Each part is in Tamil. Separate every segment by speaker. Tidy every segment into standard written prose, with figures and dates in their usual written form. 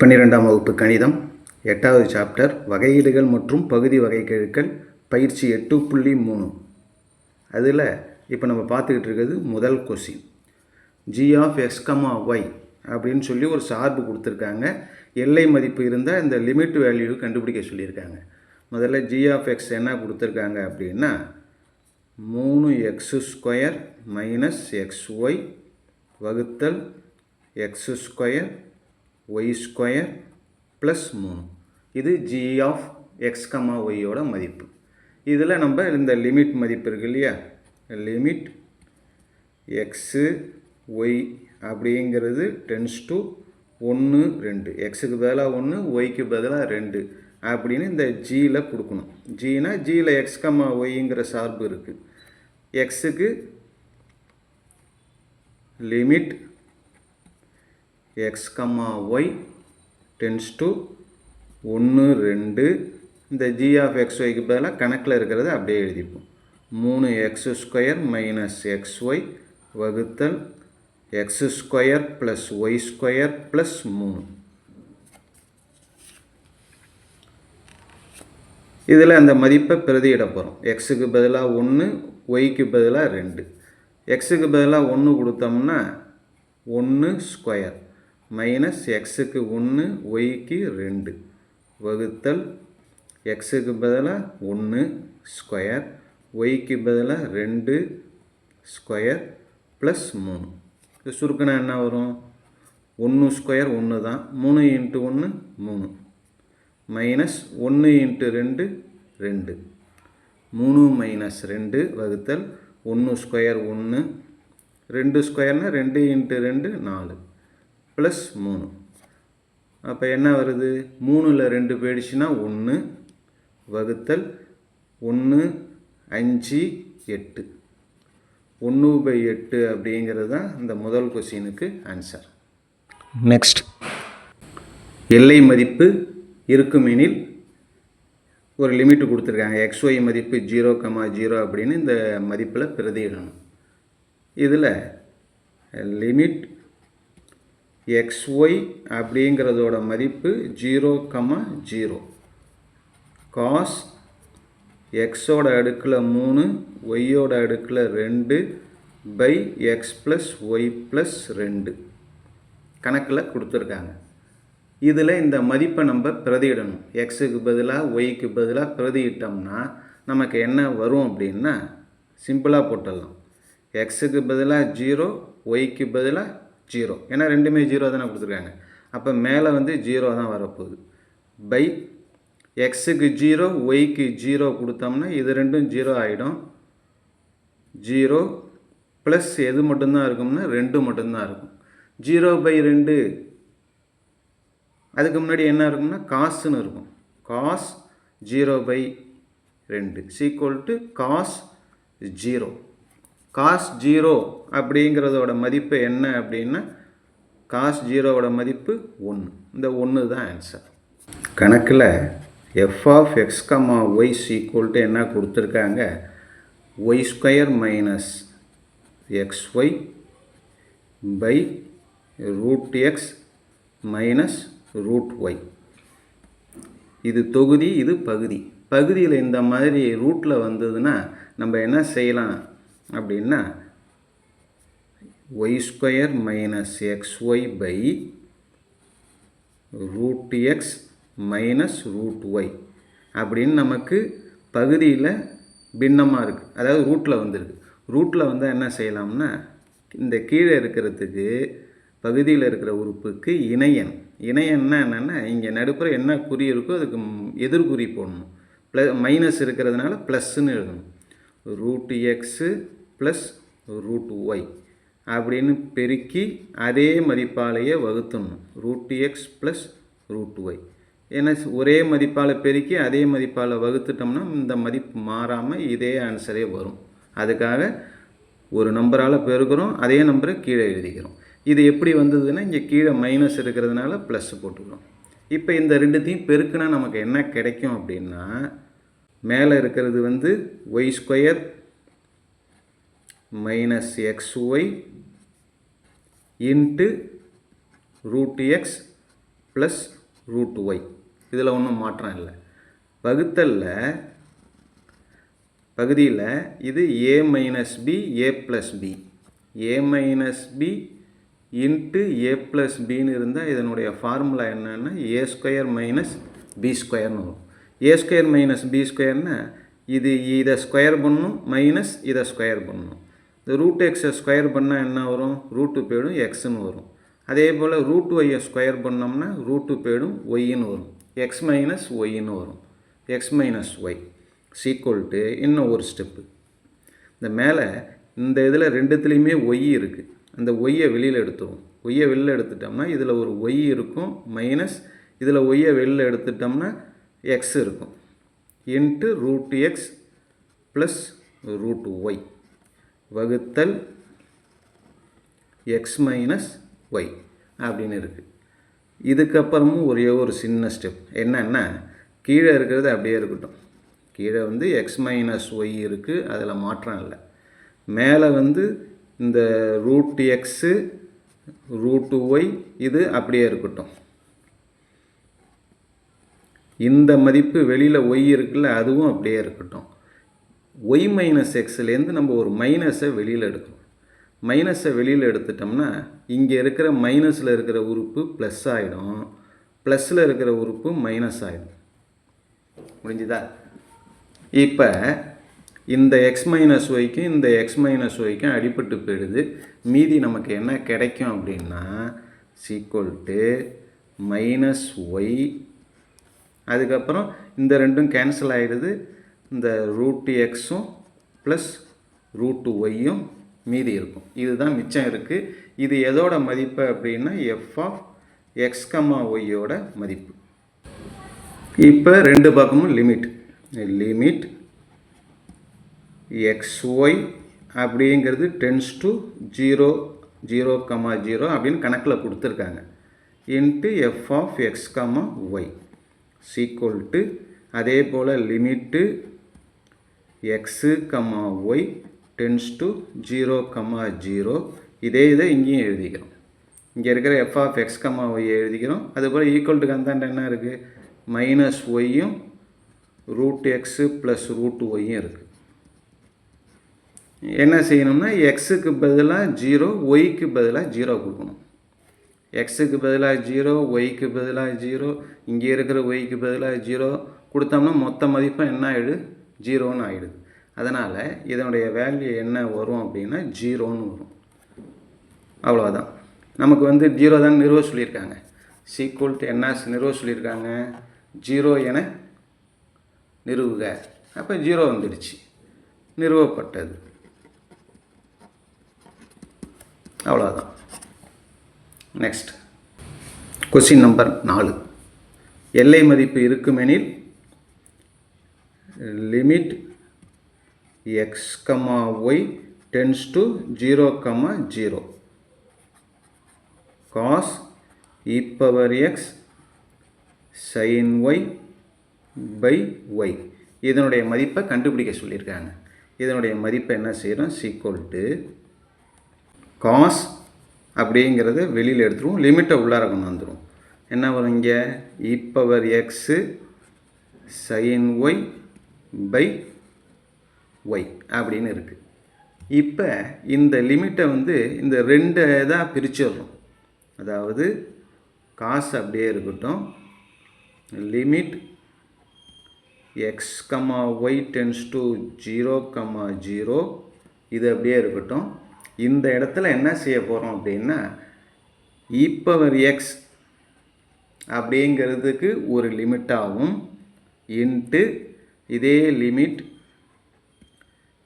Speaker 1: 12ஆம் வகுப்பு கணிதம் 8வது சாப்டர் வகையீடுகள் மற்றும் பகுதி வகைக்கெழுக்கள் பயிற்சி 8.3. அதில் இப்போ நம்ம பார்த்துக்கிட்டு இருக்கிறது முதல் question. g of x, y அப்படின்னு சொல்லி ஒரு சார்பு கொடுத்துருக்காங்க. எல்லை மதிப்பு இருந்தால் இந்த லிமிட் வேல்யூ கண்டுபிடிக்க சொல்லியிருக்காங்க. முதல்ல g of x என்ன கொடுத்துருக்காங்க அப்படின்னா 3x² - xy வகுத்தல் x² y² ப்ளஸ் 3. இது g of x, y ஓட மதிப்பு. இதில் நம்ம இந்த லிமிட் மதிப்பு இருக்கு இல்லையா, லிமிட் x y அப்படிங்கிறது டென்ஸ் டு 1 2, எக்ஸுக்கு பதிலாக 1 ஒய்க்கு பதிலாக 2 அப்படின்னு இந்த ஜியில் கொடுக்கணும். ஜினா ஜியில் x, yங்கிற சார்பு இருக்குது. எக்ஸுக்கு limit x, y tends to 1 2, இந்த g of x, yக்கு பதிலாக கணக்கில் இருக்கிறத அப்படியே எழுதிப்போம். 3x² - xy வகுத்தல் x² + y² ப்ளஸ் 3. இதில் அந்த மதிப்பை பிரதியிட போகிறோம். எக்ஸுக்கு பதிலாக 1, ஒய்க்கு பதிலாக 2. எக்ஸுக்கு பதிலாக 1 கொடுத்தோம்னா 1² மைனஸ் எக்ஸுக்கு 1 ஒய்க்கு 2 வகுத்தல் எக்ஸுக்கு பதிலாக 1² ஒய்க்கு பதிலாக 2² ப்ளஸ் 3. இது சுருக்கினா என்ன வரும்? 1² 1 தான், 3 × 1 3 மைனஸ் 1 × 2 2, 3 மைனஸ் 2 வகுத்தல் 1² 1, 2²னா 2 × 2 4 ப்ளஸ் 3. அப்போ என்ன வருது? 3ல் 2 போயிடுச்சுன்னா 1 வகுத்தல் 1 5 8. 1/8 அப்படிங்கிறது தான் இந்த முதல் கொஸ்டினுக்கு ஆன்சர். நெக்ஸ்ட், எல்லை மதிப்பு இருக்குமெனில் ஒரு லிமிட் கொடுத்துருக்காங்க. xy மதிப்பு 0, 0 அப்படின்னு இந்த மதிப்பில் பிரதியிடணும். இதில் லிமிட் xy அப்படிங்கிறதோட மதிப்பு 0, 0. காஸ் எக்ஸோட அடுக்கில் 3 ஒய்யோட அடுக்கில் 2 பை x + y + 2 கணக்கில் கொடுத்துருக்காங்க. இதில் இந்த மதிப்பை நம்ம பிரதியிடணும். எக்ஸுக்கு பதிலாக ஒய்க்கு பதிலாக பிரதியிட்டோம்னா நமக்கு என்ன வரும் அப்படின்னா சிம்பிளாக போட்டுடலாம். எக்ஸுக்கு பதிலாக 0, ஒய்க்கு பதிலாக 0. ஏன்னா ரெண்டுமே 0 தானே கொடுத்துருக்காங்க. அப்போ மேலே 0 தான் வரப்போகுது. பை எக்ஸுக்கு 0, ஒய்க்கு 0 கொடுத்தோம்னா இது ரெண்டும் 0 ஆகிடும். 0 ப்ளஸ் எது மட்டும்தான் இருக்கும்னா 2 மட்டும்தான் இருக்கும். 0/2 அதுக்கு முன்னாடி என்ன இருக்கும்னா காசுன்னு இருக்கும். Cos 0/2 = cos 0. காஸ் 0 அப்படிங்கிறதோட மதிப்பு என்ன அப்படின்னா காஸ் 0வோட மதிப்பு 1. இந்த 1 தான் ஆன்சர். கணக்கில் f of x, y = என்ன கொடுத்துருக்காங்க? y² - xy by √x - √y. இது தொகுதி, இது பகுதி. பகுதியில் இந்த மாதிரி ரூட்டில் வந்ததுன்னா நம்ம என்ன செய்யலாம் அப்படின்னா y² - xy by √x - √y அப்படின்னு நமக்கு பகுதியில் பின்னமாக இருக்குது, அதாவது ரூட்டில் வந்திருக்கு. ரூட்டில் வந்தால் என்ன செய்யலாம்னா இந்த கீழே இருக்கிறதுக்கு பகுதியில் இருக்கிற உறுப்புக்கு இணையன்னா என்னென்னா இங்கே நடுப்புற என்ன குறி இருக்கோ அதுக்கு எதிர்குறி போடணும். மைனஸ் இருக்கிறதுனால ப்ளஸ்ன்னு எழுதணும். √x + √y அப்படின்னு பெருக்கி அதே மதிப்பாலேயே வகுத்தணும். √x + √y. ஏன்னா ஒரே மதிப்பால் பெருக்கி அதே மதிப்பால் வகுத்துட்டோம்னா இந்த மதிப்பு மாறாமல் இதே ஆன்சரே வரும். அதுக்காக ஒரு நம்பரால் பெருக்கிறோம், அதே நம்பரை கீழே எழுதிக்கிறோம். இது எப்படி வந்ததுன்னா இங்கே கீழே மைனஸ் இருக்கிறதுனால ப்ளஸ் போட்டுக்கிறோம். இப்போ இந்த ரெண்டுத்தையும் பெருக்குனா நமக்கு என்ன கிடைக்கும் அப்படின்னா மேலே இருக்கிறது y² - xy × √x plus root y. இதில் ஒன்றும் மாற்றம் இல்லை. வகுத்தலில் பகுதியில் இது a minus b a plus b, a minus b into a plus பின்னு இருந்தால் இதனுடைய ஃபார்முலா என்னென்னா ஏ ஸ்கொயர் மைனஸ் பி ஸ்கொயர்னு வரும். ஏ ஸ்கொயர் மைனஸ் பி ஸ்கொயர்னால் இதை ஸ்கொயர் பண்ணணும் மைனஸ் இதை ஸ்கொயர் பண்ணணும். இந்த ரூட் எக்ஸை ஸ்கொயர் பண்ணால் என்ன வரும்? ரூட்டு போய்டும் எக்ஸ்ன்னு வரும். அதே போல் ரூட் ஒய்யை ஸ்கொயர் பண்ணோம்னா ரூட்டு போய்டும் ஒய்ன்னு வரும். எக்ஸ் மைனஸ் ஒய்ன்னு வரும். எக்ஸ் மைனஸ் ஒய் சீக்குவல்ட்டு இன்னும் ஒரு ஸ்டெப்பு. இந்த மேலே இந்த இதில் ரெண்டுத்துலேயுமே ஒய் இருக்குது. அந்த ஒய்யை வெளியில் எடுத்துருவோம். ஒய்யை வெளியில் எடுத்துட்டோம்னா இதில் ஒரு ஒய் இருக்கும் மைனஸ் இதில் ஒய்யை வெளியில் எடுத்துட்டோம்னா எக்ஸ் இருக்கும் into root x plus root y வகுத்தல் எக்ஸ் மைனஸ் ஒய் அப்படின்னு இருக்குது. இதுக்கப்புறமும் ஒரே ஒரு சின்ன ஸ்டெப் என்னன்னா, கீழே இருக்கிறது அப்படியே இருக்கட்டும். கீழே வந்து எக்ஸ் மைனஸ் ஒய் இருக்குது, அதில் மாற்றம் இல்லை. மேலே வந்து இந்த ரூட் எக்ஸு ரூட்டு ஒய் இது அப்படியே இருக்கட்டும். இந்த மதிப்பு வெளியில் ஒய் இருக்குல்ல, அதுவும் அப்படியே இருக்கட்டும். ஒய் மைனஸ் எக்ஸ்லேருந்து நம்ம ஒரு மைனஸை வெளியில் எடுக்கணும். மைனஸை வெளியில் எடுத்துட்டோம்னா இங்கே இருக்கிற மைனஸில் இருக்கிற உறுப்பு ப்ளஸ் ஆகிடும், ப்ளஸில் இருக்கிற உறுப்பு மைனஸ் ஆகிடும். முடிஞ்சுதா? இப்போ இந்த எக்ஸ் மைனஸ் ஒய்க்கும் இந்த எக்ஸ் மைனஸ் ஒய்க்கும் அடிபட்டு போயிடுது. மீதி நமக்கு என்ன கிடைக்கும் அப்படின்னா சீக்குவல்ட்டு மைனஸ் ஒய். அதுக்கப்புறம் இந்த ரெண்டும் கேன்சல் ஆகிடுது. இந்த ரூட் எக்ஸும் ப்ளஸ் ரூட்டு ஒய்யும் மீதி இருக்கும். இதுதான் மிச்சம் இருக்குது. இது எதோட மதிப்பு அப்படின்னா எஃப் ஆஃப் எக்ஸ் கமா ஒய்யோட மதிப்பு. இப்போ ரெண்டு பக்கமும் லிமிட் xy அப்படிங்கிறது டென்ஸ் டு 0 0,0 அப்படின்னு கணக்கில் கொடுத்துருக்காங்க. Into f of x comma y equal to அதே போல் limit x comma y tends to 0,0. இதை இங்கேயும் எழுதிக்கிறோம். இங்கே இருக்கிற f of x comma y எழுதிக்கிறோம். அதுபோல் ஈக்குவல் டு கந்தாண்ட என்ன இருக்குது? மைனஸ் ஒய்யும் ரூட் எக்ஸு ப்ளஸ் ரூட் ஒய்யும் இருக்குது. என்ன செய்யணும்னா எக்ஸுக்கு பதிலாக 0 ஒய்க்கு பதிலாக 0 கொடுக்கணும். எக்ஸுக்கு பதிலாக 0 ஒய்க்கு பதிலாக 0 இங்கே இருக்கிற ஒய்க்கு பதிலாக 0 கொடுத்தோம்னா மொத்த மதிப்பு என்ன ஆகிடுது? 0ன்னு ஆகிடுது. அதனால் இதனுடைய வேல்யூ என்ன வரும் அப்படின்னா 0ன்னு வரும். அவ்வளோதான். நமக்கு வந்து 0 தான் நிறுவ சொல்லியிருக்காங்க. சீக்குவல்ட்டு என்ன நிறுவ சொல்லியிருக்காங்க? 0 என நிறுவுக. அப்போ 0 வந்துடுச்சு, நிறுவப்பட்டது. அவ்வளோதான். Next question number 4. எல்லை மதிப்பு இருக்குமெனில் limit x comma y tends to 0,0 cos e power x sine y by y. இதனுடைய மதிப்பை கண்டுபிடிக்க சொல்லியிருக்காங்க. இதனுடைய மதிப்பை என்ன செய்கிறோம்? சீக்குவல்ட்டு காஸ் அப்படிங்கிறத வெளியில் எடுத்துருவோம், லிமிட்டை உள்ளார கொண்டு வந்துடும். என்ன வரும்? இங்கே e power x sine y by y அப்படின்னு இருக்குது. இப்போ இந்த லிமிட்டை வந்து இந்த ரெண்டு இதாக பிரிச்சிடுறோம். அதாவது காஸ் அப்படியே இருக்கட்டும், limit x comma y tends to 0,0 இது அப்படியே இருக்கட்டும். இந்த இடத்துல என்ன செய்ய போகிறோம் அப்படின்னா இ பவர் எக்ஸ் அப்படிங்கிறதுக்கு ஒரு லிமிட்டாகவும் இன்ட்டு இதே limit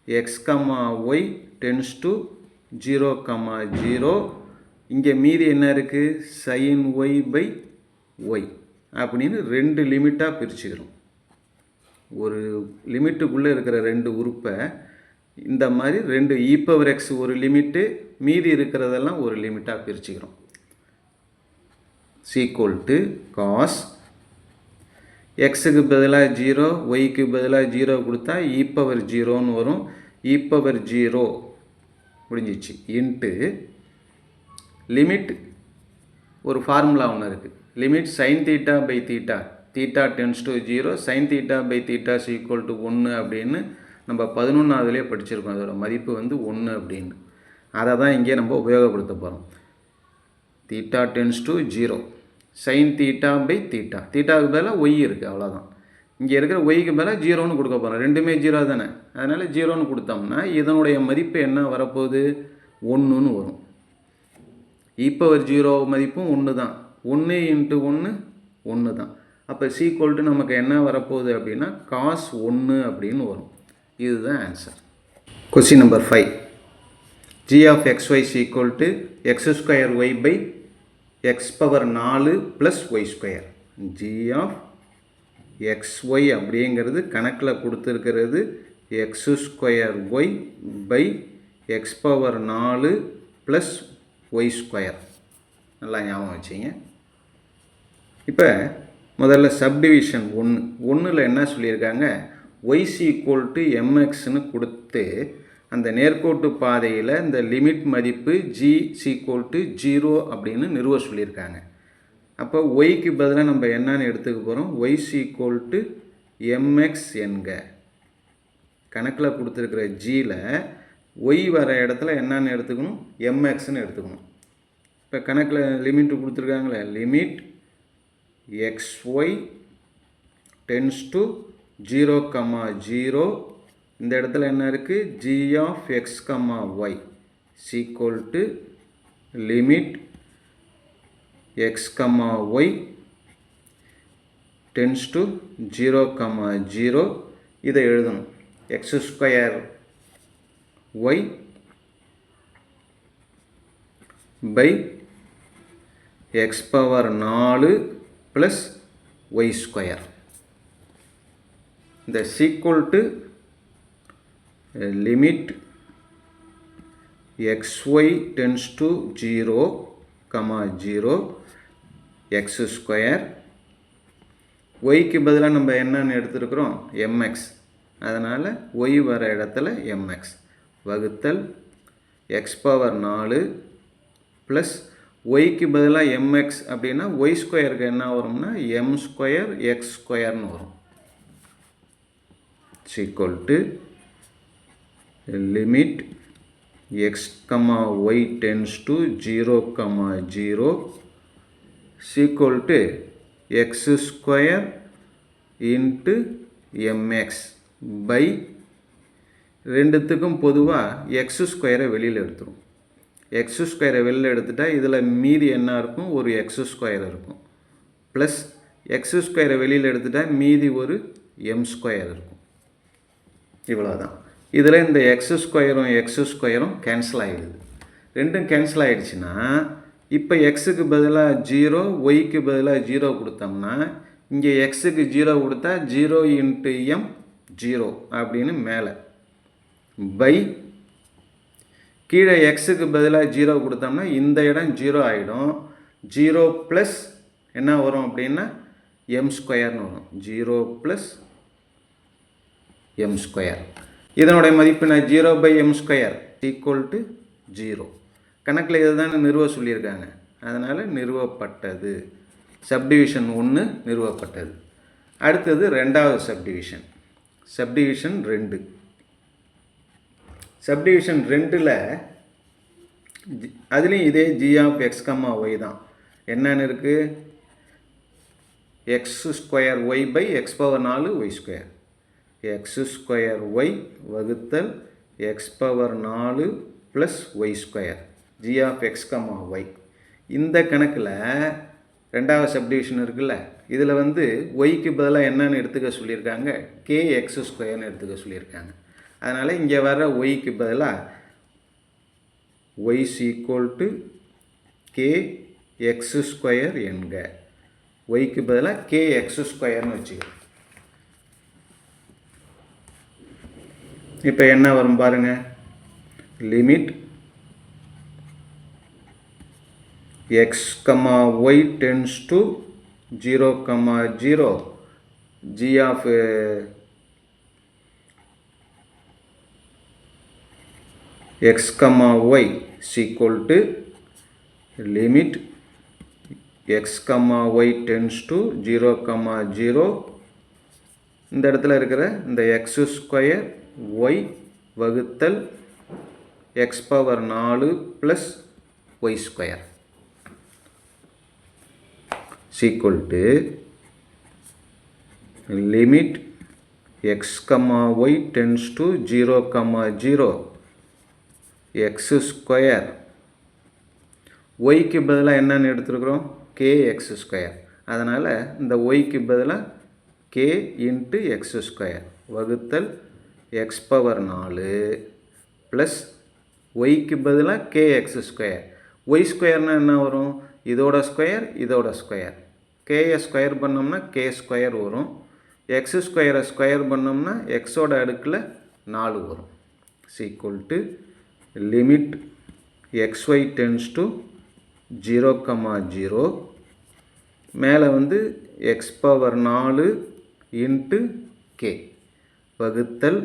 Speaker 1: x comma y tends to 0,0 இங்கே மீதி என்ன இருக்குது? சைன் ஒய் பை ஒய் அப்படின்னு ரெண்டு லிமிட்டாக பிரிச்சுக்கிறோம். ஒரு லிமிட்டுக்குள்ளே இருக்கிற ரெண்டு உறுப்பை இந்த மாதிரி ரெண்டு இ பவர் எக்ஸ் ஒரு லிமிட்டு, மீதி இருக்கிறதெல்லாம் ஒரு லிமிட்டாக பிரிச்சுக்கிறோம். சீக்குவல்ட்டு காஸ் எக்ஸுக்கு பதிலாக 0 ஒய்க்கு பதிலாக 0 கொடுத்தா இ பவர் 0ன்னு வரும். இ பவர் 0 முடிஞ்சிச்சு இன்ட்டு லிமிட் ஒரு ஃபார்முலா ஒன்று இருக்குது. Limit sine theta by theta theta tends to 0 sine theta by theta equal to 1 அப்படின்னு நம்ம 11ஆவதுலேயே படிச்சிருக்கோம். அதோட மதிப்பு வந்து 1 அப்படின்னு. அதை தான் இங்கே நம்ம உபயோகப்படுத்த போகிறோம். Theta tends to 0 sine theta by theta தீட்டாவுக்கு பதிலாக ஒய் இருக்குது, அவ்வளோதான். இங்கே இருக்கிற ஒய்க்கு பதிலாக 0ன்னு கொடுக்க போகிறோம். ரெண்டுமே 0 தானே, அதனால் 0ன்னு கொடுத்தோம்னா இதனுடைய மதிப்பு என்ன வரப்போகுது, 1ன்னு வரும். e⁻0 மதிப்பும் 1 தான். 1 × 1 1 தான். அப்போ சீக்வல்ட்டு நமக்கு என்ன வரப்போகுது அப்படின்னா cos 1 அப்படின்னு வரும். இதுதான் answer. Question number 5. g of xy equal to x square y by x power 4 plus y square. g of xy அப்படிங்கிறது கணக்கில் கொடுத்துருக்கிறது x square y by x power 4 plus y square. நல்லா ஞாபகம் வச்சிங்க. இப்போ முதல்ல சப்டிவிஷன் 1ல் என்ன சொல்லியிருக்காங்க, y equal to mxன்னு கொடுத்து அந்த நேர்கோட்டு பாதையில் இந்த லிமிட் மதிப்பு g equal to 0 அப்படின்னு நிறுவ சொல்லியிருக்காங்க. அப்போ ஒய்க்கு பதிலாக நம்ம என்னன்னு எடுத்துக்க போகிறோம், y equal to mx என்க. கணக்கில் கொடுத்துருக்கிற ஜியில் ஒய் வர இடத்துல என்னன்னு எடுத்துக்கணும், mxன்னு எடுத்துக்கணும். இப்போ கணக்கில் லிமிட் கொடுத்துருக்காங்களே, லிமிட் xy டென்ஸ் டு 0, 0 இந்த இடத்துல என்ன இருக்குது, g of x, y equal to limit x, y tense to 0, 0 இதை எழுதணும். x square y by x power 4 plus y square. இந்த equal to limit xy tends to 0, 0 x square. yக்கு பதிலாக நம்ம என்னன்னு எடுத்துருக்கிறோம், mx. அதனால் y வர இடத்துல mx வகுத்தல் x power 4 ப்ளஸ் ஒய்க்கு பதிலாக mx அப்படின்னா y ஸ்கொயருக்கு என்ன வரும்னா m ஸ்கொயர் x ஸ்கொயர்னு வரும். equal to limit x, y tends to 0, 0 equal to x square into mx by ரெண்டுத்துக்கும் பொதுவாக x ஸ்கொயரை வெளியில் எடுத்துரும். எக்ஸ் ஸ்கொயரை வெளியில் எடுத்துட்டால் இதில் மீதி என்ன இருக்கும், ஒரு எக்ஸ் ஸ்கொயர் இருக்கும். ப்ளஸ் எக்ஸ் ஸ்கொயரை வெளியில் எடுத்துட்டால் மீதி ஒரு எம் ஸ்கொயர் இருக்கும். இவ்வளோதான். இதில் இந்த எக்ஸ் ஸ்கொயரும் கேன்சல் ஆகிடுது. ரெண்டும் கேன்சல் ஆகிடுச்சுன்னா இப்போ எக்ஸுக்கு பதிலாக 0, ஒய்க்கு பதிலாக 0 கொடுத்தோம்னா இங்கே எக்ஸுக்கு 0 கொடுத்தா 0 × m 0 அப்படின்னு மேலே பை கீழே எக்ஸுக்கு பதிலாக 0 கொடுத்தோம்னா இந்த இடம் 0 ஆகிடும். 0 ப்ளஸ் என்ன வரும் அப்படின்னா எம் ஸ்கொயர்னு வரும். 0 ப்ளஸ் எம் ஸ்கொயர். இதனுடைய மதிப்பு நான் 0/m² ஈக்குவல் டு 0. கணக்கில் இதை தான் நிறுவ சொல்லியிருக்காங்க. அதனால் நிறுவப்பட்டது. சப்டிவிஷன் 1 நிறுவப்பட்டது. அடுத்தது ரெண்டாவது சப்டிவிஷன், சப்டிவிஷன் 2. சப்டிவிஷன் 2ல் அதுலேயும் இதே g of x, y தான். என்னன்னு இருக்குது, x square y by x power 4 y square. x square y வகுத்தல் x power 4 plus y square. g of x, y. இந்த கணக்கில் ரெண்டாவது சப்டிவிஷன் இருக்குல்ல, இதில் வந்து ஒய்க்கு பதிலாக என்னன்னு எடுத்துக்க சொல்லியிருக்காங்க, kx² எடுத்துக்க சொல்லியிருக்காங்க. அதனால் இங்கே வர ஒய்க்கு பதிலாக y equal to kx² என்க. ஒய்க்கு பதிலாக kx² வச்சுக்கிறோம். இப்போ என்ன வரும் பாருங்க, limit x, y tends to 0, 0 g of x, y equal to limit x, y tends to 0, 0. இந்த இடத்துல இருக்கிற இந்த x ஸ்கொயர் y வகுத்தல் x power 4 plus y square equal to limit x, y tends to 0, 0 x square yக்கு பதிலாக என்னன்னு எடுத்துருக்கிறோம் kx ஸ்கொயர். அதனால் இந்த yக்கு பதிலாக k into x ஸ்கொயர் வகுத்தல் x பவர் 4 ப்ளஸ் yக்கு பதிலாக kx ஸ்கொயர். y ஸ்கொயர்னால் என்ன வரும்? இதோட ஸ்கொயர் இதோட ஸ்கொயர். kயை ஸ்கொயர் பண்ணோம்னா k ஸ்கொயர் வரும். x ஸ்கொயரை ஸ்கொயர் பண்ணோம்னா xோட அடுக்கில் 4 வரும். Equal to limit xy tends to 0, 0 மேலே வந்து x பவர் 4 இன்ட்டு k வகுத்தல்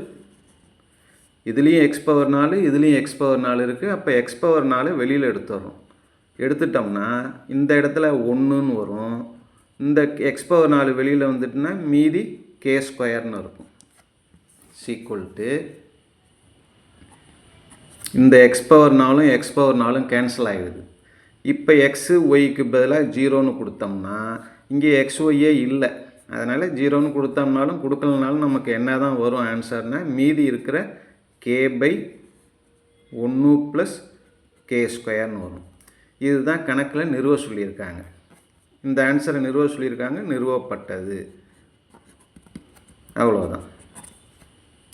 Speaker 1: இதுலேயும் x பவர் 4 இதுலேயும் x பவர் 4 இருக்குது. அப்போ x பவர் 4 வெளியில் எடுத்துடுறோம். எடுத்துட்டோம்னா இந்த இடத்துல 1ன்னு வரும். இந்த x பவர் 4 வெளியில் வந்துட்டுனா மீதி k ஸ்கொயர்னு இருக்கும். ஈக்குவல் டு இந்த x பவர் 4ம் x பவர் 4ம் கேன்சல் ஆகிடுது. இப்போ எக்ஸு ஒய்க்கு பதிலாக 0ன்னு கொடுத்தோம்னா இங்கே XYயே இல்லை. அதனால் 0ன்னு கொடுத்தோம்னாலும் கொடுக்கலனாலும் நமக்கு என்ன தான் வரும் ஆன்சர்னால் மீதி இருக்கிற k/1 + k ஸ்கொயர்னு வரும். இதுதான் கணக்கில் நிறுவ சொல்லியிருக்காங்க. இந்த ஆன்சரை நிறுவ சொல்லியிருக்காங்க, நிறுவப்பட்டது. அவ்வளோதான்.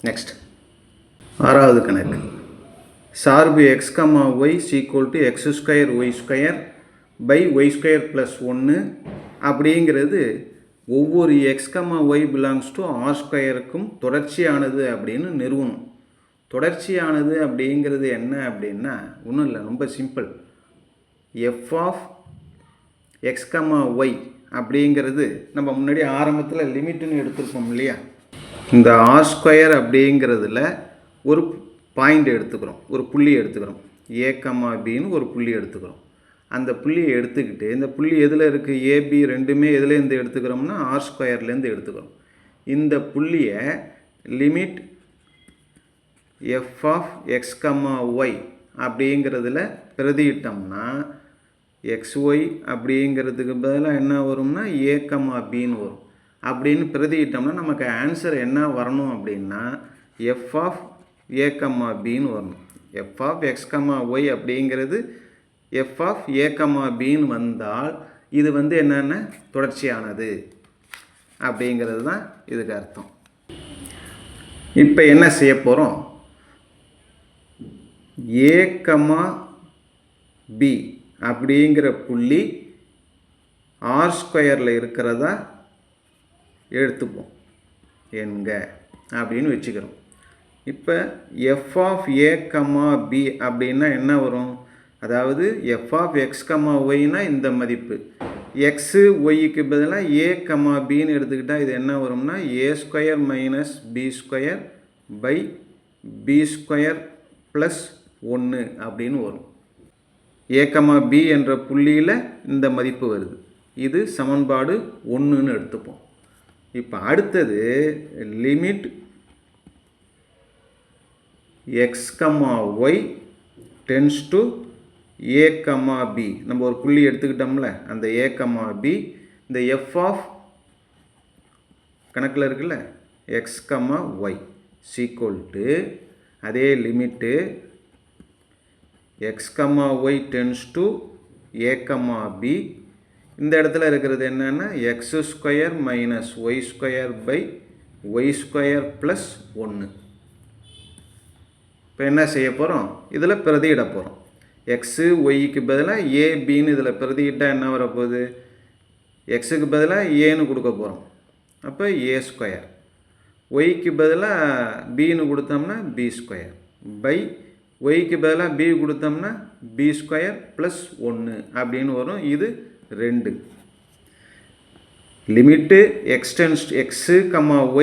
Speaker 1: நெக்ஸ்ட் 6வது கணக்கு. சார்பு x, y = x² y² by y² + 1 அப்படிங்கிறது ஒவ்வொரு x, y belongs to r²க்கும் தொடர்ச்சியானது அப்படின்னு நிறுவனம். தொடர்ச்சியானது அப்படிங்கிறது என்ன அப்படின்னா ஒன்றும் இல்லை, ரொம்ப simple. f of x, y அப்படிங்கிறது நம்ம முன்னாடி ஆரம்பத்தில் லிமிட்டுன்னு எடுத்துருப்போம் இல்லையா? இந்த r² அப்படிங்கிறதுல ஒரு பாயிண்ட் எடுத்துக்கிறோம், ஒரு புள்ளி எடுத்துக்கிறோம். a, bன்னு ஒரு புள்ளி எடுத்துக்கிறோம். அந்த புள்ளியை எடுத்துக்கிட்டு இந்த புள்ளி எதில் இருக்குது? AB ரெண்டுமே எதுலேருந்து எடுத்துக்கிறோம்னா r²லேருந்து எடுத்துக்கிறோம். இந்த புள்ளியை limit f of x, y அப்படிங்கிறதுல பிரதியிட்டோம்னா xy அப்படிங்கிறதுக்கு பதிலாக என்ன வரும்னா a, bன்னு வரும். அப்படின்னு பிரதியிட்டோம்னா நமக்கு ஆன்சர் என்ன வரணும் அப்படின்னா f of a, bன்னு வரணும். f of x, y அப்படிங்கிறது f of a, bன்னு வந்தால் இது வந்து என்னென்ன தொடர்ச்சியானது அப்படிங்கிறது தான் இதுக்கு அர்த்தம். இப்போ என்ன செய்ய போகிறோம்? a, b அப்படிங்கிற புள்ளி r²ல் இருக்கிறதா எடுத்துப்போம் என்க அப்படின்னு வச்சுக்கிறோம். இப்போ f of a, b அப்படின்னா என்ன வரும்? அதாவது f of x, yனா இந்த மதிப்பு. x, yக்கு பதிலாக a, bன்னு எடுத்துக்கிட்டால் இது என்ன வரும்னா a² - b² by b² + 1 அப்படின்னு வரும். a, b என்ற புள்ளியில் இந்த மதிப்பு வருது. இது சமன்பாடு 1ன்னு எடுத்துப்போம். இப்போ அடுத்தது limit x, y tends to a, b. நம்ம ஒரு புள்ளி எடுத்துக்கிட்டோம்ல, அந்த a, b இந்த f of கணக்கில் இருக்குல்ல x, y equal to அதே limit x, y tends to a, b. இந்த இடத்துல இருக்கிறது என்னன்னா x² - y² by y² + 1. இப்போ என்ன செய்ய போகிறோம்? இதில் பிரதியிட போகிறோம். எக்ஸு ஒய்க்கு பதிலாக ஏ, பின்னு இதில் பிரதியிட்டால் என்ன வரப்போகுது? எக்ஸுக்கு பதிலாக ஏன்னு கொடுக்க போகிறோம். அப்போ a². ஒய்க்கு பதிலாக பின்னு கொடுத்தோம்னா b² பை ஒய்க்கு பதிலாக பி கொடுத்தோம்னா b² + 1 அப்படின்னு வரும். இது 2. Limit x,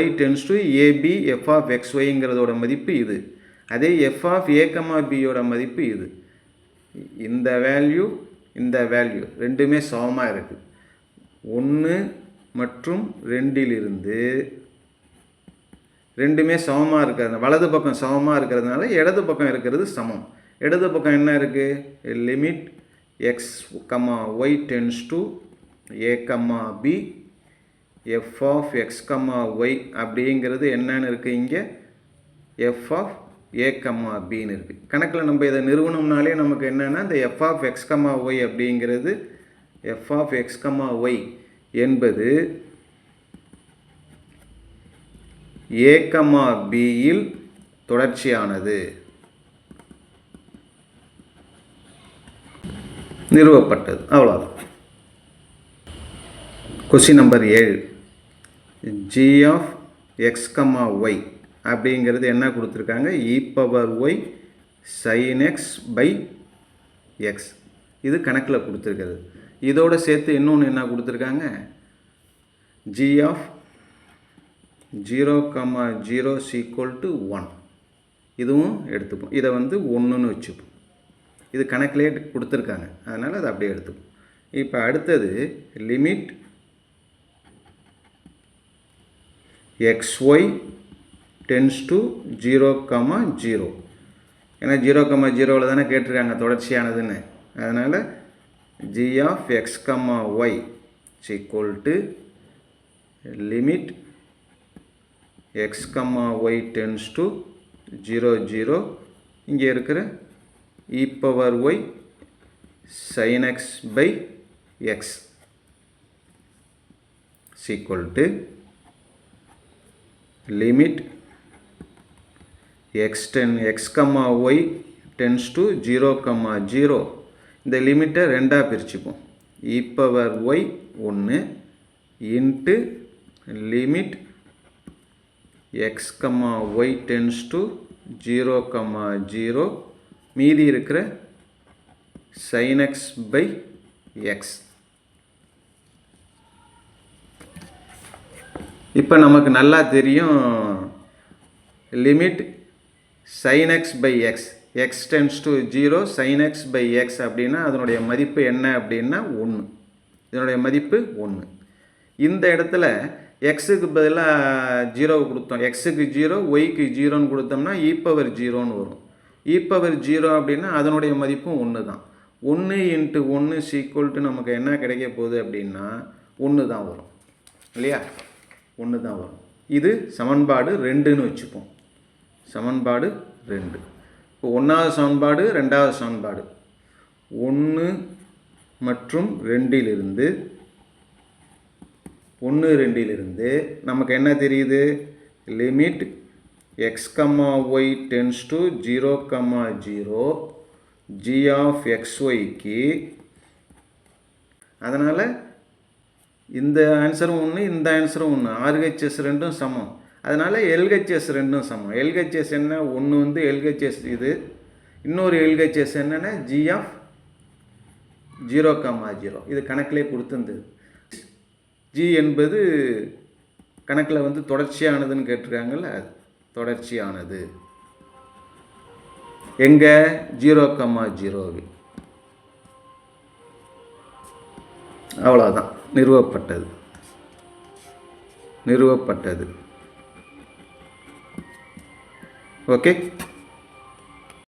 Speaker 1: y tends to ab f of xyங்கிறதோட மதிப்பு இது. அதே f of a, bயோட மதிப்பு இது. இந்த வேல்யூ இந்த வேல்யூ ரெண்டுமே சமமாக இருக்குது. 1 மற்றும் 2லிருந்து ரெண்டுமே சமமாக இருக்கிறது, வலது பக்கம் சமமாக இருக்கிறதுனால இடது பக்கம் இருக்கிறது சமம். இடது பக்கம் என்ன இருக்குது? Limit x, y tends to a, b f of x, y அப்படிங்கிறது என்னன்னு இருக்குது? இங்கே f of a, bன்னு இருக்குது. கணக்கில் நம்ம இதை நிறுவனம்னாலே நமக்கு என்னென்னா இந்த f of x, y அப்படிங்கிறது f of x, y என்பது a, bயில் தொடர்ச்சியானது நிறுவப்பட்டது. அவ்வளோதான். Question number 7. g of x, y அப்படிங்கிறது என்ன கொடுத்துருக்காங்க? e⁻y sin x by x. இது கணக்கில் கொடுத்துருக்கிறது. இதோடு சேர்த்து இன்னொன்று என்ன கொடுத்துருக்காங்க? g of 0, 0 = 1. இதுவும் எடுத்துப்போம். இதை வந்து 1ன்னு வச்சுப்போம். இது கணக்கிலே கொடுத்துருக்காங்க, அதனால் அதை அப்படியே எடுத்துப்போம். இப்போ அடுத்தது லிமிட் xy டென்ஸ் டு 0, 0. ஏன்னா 0, 0வில் தானே கேட்டிருக்காங்க தொடர்ச்சியானதுன்னு. அதனால் g of x, y = limit x, y tense to 0, 0. இங்கே இருக்கிற e⁻y sin x by x = limit x, y tense to 0, 0. இந்த லிமிட்டை ரெண்டாக பிரிச்சுப்போம். e⁻y 1 into limit x, y tense to 0, 0. மீதி இருக்கிற sin x by x. இப்போ நமக்கு நல்லா தெரியும் limit sin x by x, x tense to 0, sin x by x அப்படின்னா அதனுடைய மதிப்பு என்ன அப்படின்னா 1. இதனுடைய மதிப்பு 1. இந்த இடத்துல எக்ஸுக்கு பதிலாக 0 கொடுத்தோம். எக்ஸுக்கு 0, ஒய்க்கு 0ன்னு கொடுத்தோம்னா e⁻0ன்னு வரும். e⁻0 அப்படின்னா அதனுடைய மதிப்பும் 1 தான். 1 × 1 = நமக்கு என்ன கிடைக்க போகுது அப்படின்னா 1 தான் வரும் இல்லையா? 1 தான் வரும். இது சமன்பாடு 2ன்னு வச்சுப்போம். சமன்பாடு 2. இப்போ 1வது சமன்பாடு, 2வது சமன்பாடு. 1 மற்றும் 2லிருந்து நமக்கு என்ன தெரியுது? Limit x, y tense to 0, 0 g of xyக்கு. அதனால் இந்த ஆன்சரும் 1, இந்த ஆன்சரும் 1. RHS ரெண்டும் சமம். அதனால் LHS ரெண்டும் சமம். LHS என்ன? 1 வந்து LHS இது. இன்னொரு LHS என்னென்னா g of 0, 0. இது கணக்கிலே கொடுத்துருந்தது. g என்பது கணக்கில் வந்து தொடர்ச்சியானதுன்னு கேட்டிருக்காங்கல்ல, அது தொடர்ச்சியானது எங்கே? 0, 0. அவ்வளோதான், நிறுவப்பட்டது. ஓகே.